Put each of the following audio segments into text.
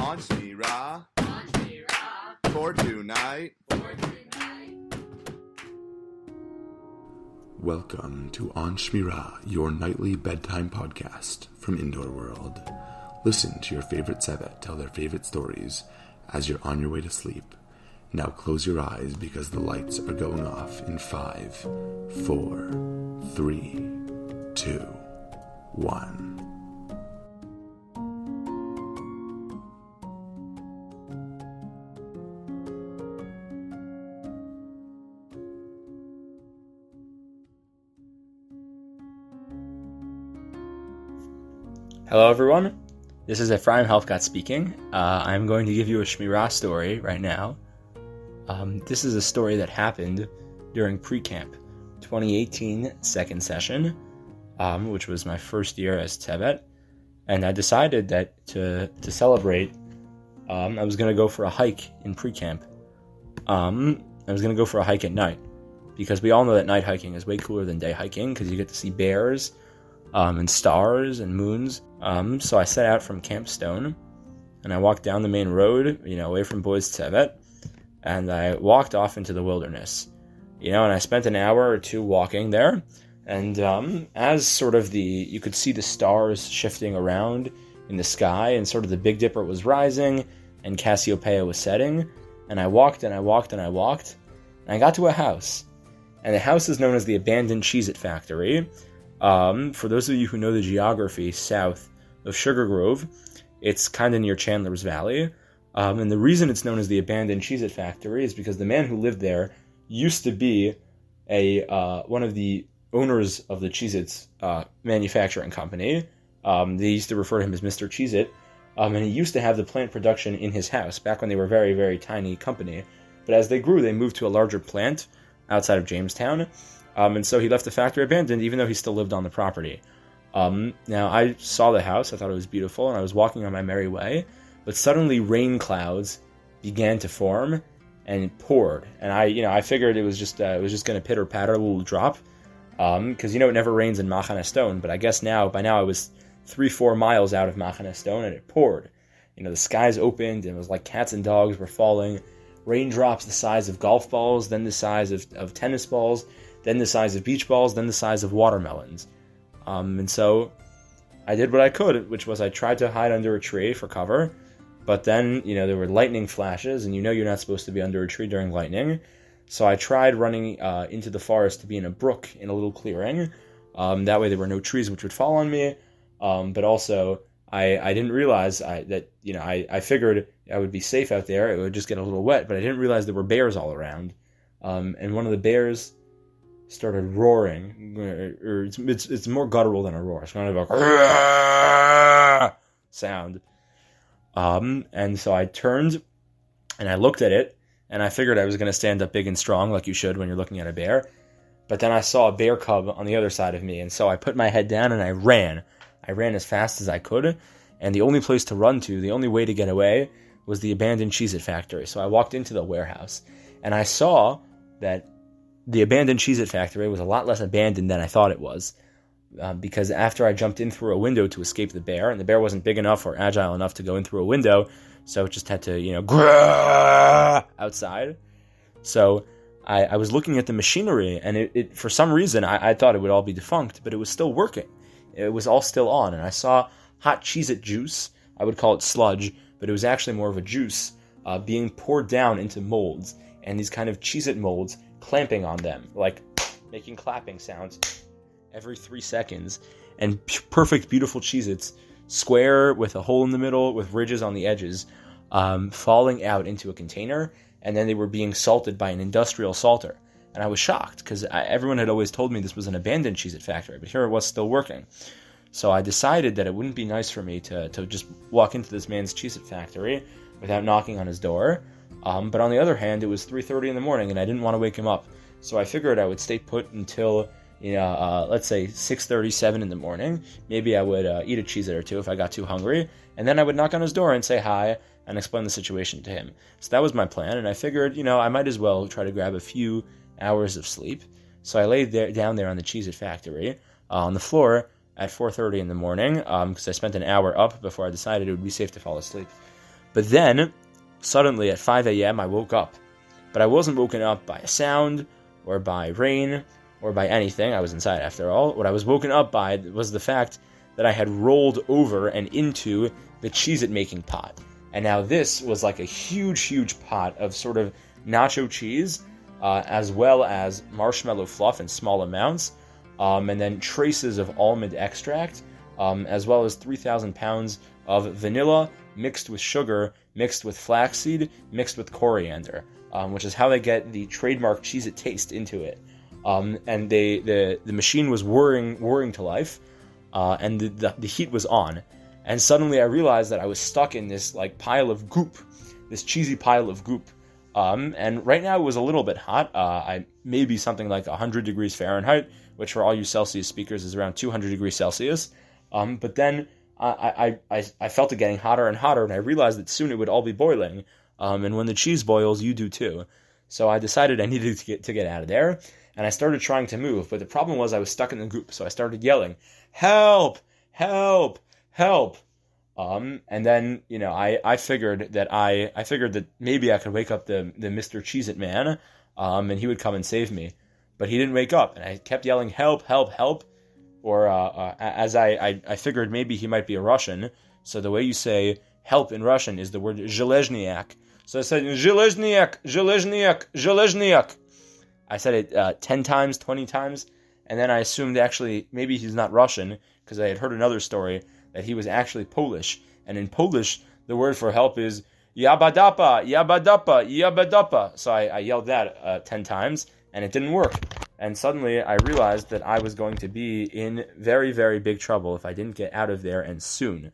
On Shmira. For tonight. Welcome to On Shmira, your nightly bedtime podcast from Indoor World. Listen to your favorite Cheez-It tell their favorite stories as you're on your way to sleep. Now close your eyes because the lights are going off in 5, 4, 3, 2, 1. Hello everyone, this is Ephraim Helfgott speaking. I'm going to give you a Shmira story right now. This is a story that happened during pre-camp 2018 second session, which was my first year as Tevet, and I decided that to celebrate, I was going to go for a hike in pre-camp. I was going to go for a hike at night, because we all know that night hiking is way cooler than day hiking, because you get to see bears, and stars and moons. So I set out from Camp Stone, and I walked down the main road, away from Boys Tevet, and I walked off into the wilderness, and I spent an hour or two walking there, and as sort of you could see the stars shifting around in the sky, and sort of the Big Dipper was rising, and Cassiopeia was setting, and I walked, and I walked, and I walked, and I got to a house, and the house is known as the abandoned Cheez-It factory. For those of you who know the geography south of Sugar Grove, it's kind of near Chandler's Valley. And the reason it's known as the abandoned Cheez-It factory is because the man who lived there used to be one of the owners of the Cheez-Its manufacturing company. They used to refer to him as Mr. Cheez-It. And he used to have the plant production in his house back when they were a very, very tiny company. But as they grew, they moved to a larger plant outside of Jamestown. And so he left the factory abandoned, even though he still lived on the property. Now, I saw the house, I thought it was beautiful, and I was walking on my merry way, but suddenly rain clouds began to form, and it poured. And I figured it was just going to pitter-patter, a little drop, because, it never rains in Machane Stone, but I guess by now I was 3-4 miles out of Machane Stone, and it poured. The skies opened, and it was like cats and dogs were falling, raindrops the size of golf balls, then the size of tennis balls, then the size of beach balls, then the size of watermelons. And so I did what I could, which was I tried to hide under a tree for cover, but then, there were lightning flashes, and you're not supposed to be under a tree during lightning. So I tried running into the forest to be in a brook in a little clearing. That way there were no trees which would fall on me, but also I didn't realize I figured I would be safe out there, it would just get a little wet, but I didn't realize there were bears all around. And one of the bears started roaring, or it's more guttural than a roar. It's kind of a sound. And so I turned, and I looked at it, and I figured I was going to stand up big and strong, like you should when you're looking at a bear. But then I saw a bear cub on the other side of me, and so I put my head down and I ran. I ran as fast as I could, and the only place to run to, the only way to get away, was the abandoned Cheez-It factory. So I walked into the warehouse, and I saw that the abandoned Cheez-It factory was a lot less abandoned than I thought it was, because after I jumped in through a window to escape the bear, and the bear wasn't big enough or agile enough to go in through a window, so it just had to, outside. So I was looking at the machinery, and it for some reason, I thought it would all be defunct, but it was still working. It was all still on, and I saw hot Cheez-It juice, I would call it sludge, but it was actually more of a juice, being poured down into molds, and these kind of Cheez-It molds clamping on them, like making clapping sounds every 3 seconds, and perfect, beautiful Cheez-Its, square with a hole in the middle, with ridges on the edges, falling out into a container, and then they were being salted by an industrial salter. And I was shocked, because everyone had always told me this was an abandoned Cheez-It factory, but here it was still working. So I decided that it wouldn't be nice for me to just walk into this man's Cheez-It factory without knocking on his door. But on the other hand, it was 3:30 in the morning, and I didn't want to wake him up. So I figured I would stay put until, let's say 6:37 in the morning. Maybe I would eat a Cheez-It or two if I got too hungry, and then I would knock on his door and say hi and explain the situation to him. So that was my plan, and I figured, I might as well try to grab a few hours of sleep. So I laid down there on the Cheez-It factory on the floor at 4:30 in the morning, because I spent an hour up before I decided it would be safe to fall asleep. But then, suddenly at 5 a.m., I woke up. But I wasn't woken up by a sound, or by rain, or by anything. I was inside after all. What I was woken up by was the fact that I had rolled over and into the Cheez-It making pot. And now this was like a huge, huge pot of sort of nacho cheese, as well as marshmallow fluff in small amounts, and then traces of almond extract, as well as 3,000 pounds of vanilla mixed with sugar, mixed with flaxseed, mixed with coriander, which is how they get the trademark Cheez-It taste into it. And the machine was whirring to life, and the heat was on. And suddenly I realized that I was stuck in this like pile of goop, this cheesy pile of goop. And right now it was a little bit hot. Maybe something like 100 degrees Fahrenheit, which for all you Celsius speakers is around 200 degrees Celsius. But then I felt it getting hotter and hotter, and I realized that soon it would all be boiling. And when the cheese boils, you do too. So I decided I needed to get out of there, and I started trying to move. But the problem was I was stuck in the goop, so I started yelling, "Help! Help! Help!" And then, I figured that maybe I could wake up the Mr. Cheez-It man, and he would come and save me. But he didn't wake up, and I kept yelling, "Help, help, help!" Or, as I figured maybe he might be a Russian, so the way you say help in Russian is the word zhelezhnyak. So I said, "Zhelezhnyak, zhelezhnyak, zhelezhnyak." I said it 10 times, 20 times, and then I assumed actually maybe he's not Russian, because I had heard another story that he was actually Polish, and in Polish, the word for help is yabadapa, yabadapa, yabadapa. So I yelled that 10 times, and it didn't work. And suddenly I realized that I was going to be in very, very big trouble if I didn't get out of there, and soon.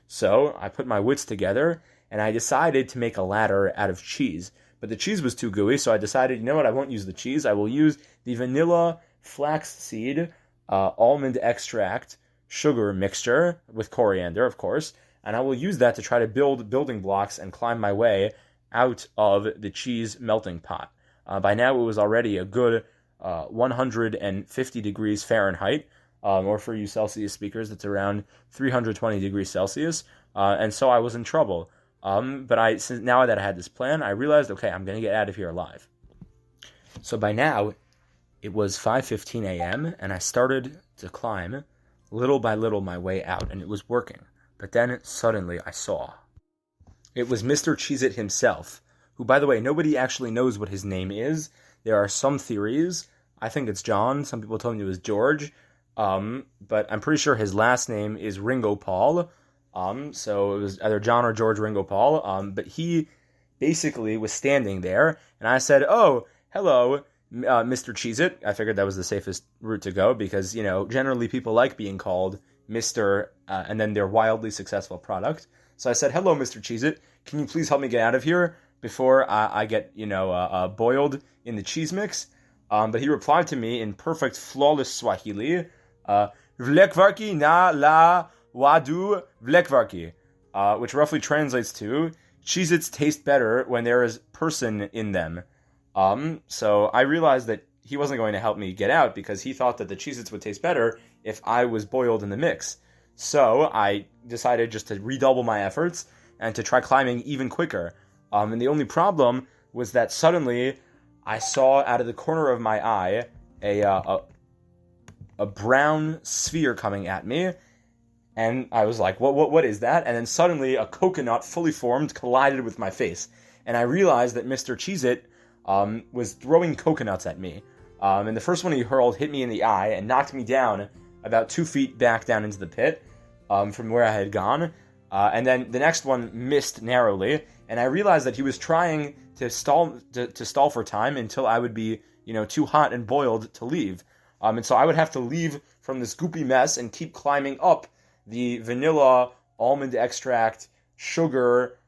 So I put my wits together, and I decided to make a ladder out of cheese. But the cheese was too gooey, so I decided, you know what, I won't use the cheese. I will use the vanilla, flaxseed, almond extract, sugar mixture with coriander, of course, and I will use that to try to build building blocks and climb my way out of the cheese melting pot. By now it was already a good 150 degrees Fahrenheit, or for you Celsius speakers, it's around 320 degrees Celsius, and so I was in trouble. But since now that I had this plan, I realized, okay, I'm going to get out of here alive. So by now, it was 5:15 a.m., and I started to climb little by little my way out, and it was working. But then suddenly I saw. It was Mr. Cheez-It himself, who, by the way, nobody actually knows what his name is. There are some theories. I think it's John. Some people told me it was George. But I'm pretty sure his last name is Ringo Paul. So it was either John or George Ringo Paul. But he basically was standing there, and I said, "Oh, hello, Mr. Cheez-It." I figured that was the safest route to go because, generally people like being called Mr. And then their wildly successful product. So I said, "Hello, Mr. Cheez-It. Can you please help me get out of here before I get, boiled in the cheese mix?" But he replied to me in perfect, flawless Swahili, "Vlekvarki na la wadu vlekvarki," which roughly translates to, "Cheez-Its taste better when there is person in them." So I realized that he wasn't going to help me get out because he thought that the Cheez-Its would taste better if I was boiled in the mix. So I decided just to redouble my efforts and to try climbing even quicker. And the only problem was that suddenly I saw out of the corner of my eye a brown sphere coming at me, and I was like, what is that? And then suddenly a coconut fully formed collided with my face, and I realized that Mr. Cheez-It was throwing coconuts at me. And the first one he hurled hit me in the eye and knocked me down about 2 feet back down into the pit from where I had gone. And then the next one missed narrowly, and I realized that he was trying to stall for time until I would be, too hot and boiled to leave. And so I would have to leave from this goopy mess and keep climbing up the vanilla, almond extract, sugar,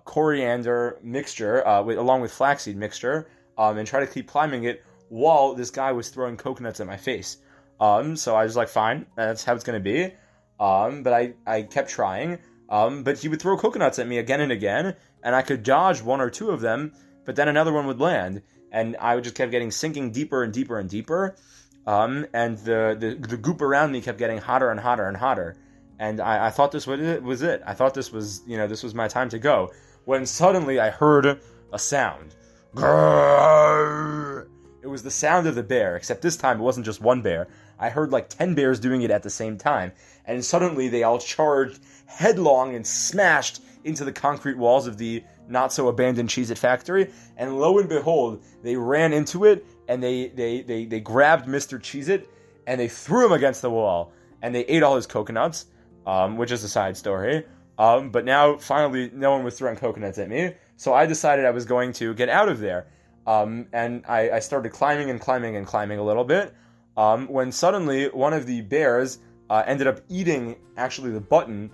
coriander mixture, along with flaxseed mixture, and try to keep climbing it while this guy was throwing coconuts at my face. So I was like, fine, that's how it's going to be. But I kept trying. But he would throw coconuts at me again and again, and I could dodge one or two of them, but then another one would land, and I would just kept sinking deeper and deeper and deeper. And the goop around me kept getting hotter and hotter and hotter. And I thought this was it. I thought this was my time to go. when suddenly I heard a sound. Grrr! It was the sound of the bear, except this time it wasn't just one bear. I heard like 10 bears doing it at the same time, and suddenly they all charged headlong and smashed into the concrete walls of the not-so-abandoned Cheez-It factory, and lo and behold, they ran into it, and they grabbed Mr. Cheez-It, and they threw him against the wall, and they ate all his coconuts, which is a side story. But now, finally, no one was throwing coconuts at me, so I decided I was going to get out of there. And I started climbing a little bit, when suddenly one of the bears ended up eating, actually, the button,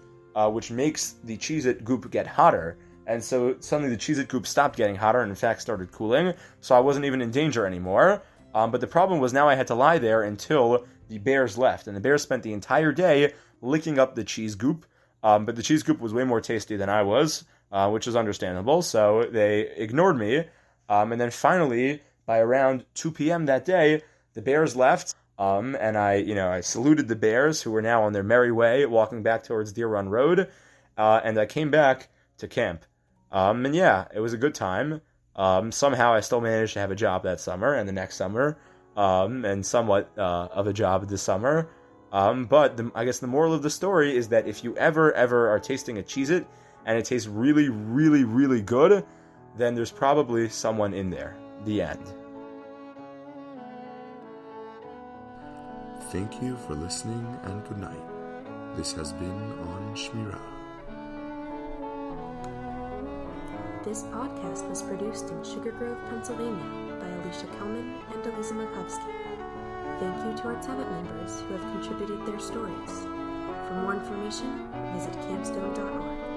which makes the Cheez-It goop get hotter. And so suddenly the Cheez-It goop stopped getting hotter and in fact started cooling, so I wasn't even in danger anymore. But the problem was now I had to lie there until the bears left, and the bears spent the entire day licking up the cheese goop. But the cheese goop was way more tasty than I was, which is understandable, so they ignored me. And then finally, by around 2 p.m. that day, the bears left, and I saluted the bears, who were now on their merry way, walking back towards Deer Run Road, and I came back to camp. And yeah, it was a good time. Somehow I still managed to have a job that summer and the next summer, and somewhat of a job this summer. But I guess the moral of the story is that if you ever are tasting a Cheez-It and it tastes really, really, really good, then there's probably someone in there. The end. Thank you for listening, and good night. This has been On Shmirah. This podcast was produced in Sugar Grove, Pennsylvania by Alicia Kelman and Elisa Makovsky. Thank you to our Tevet members who have contributed their stories. For more information, visit campstone.org.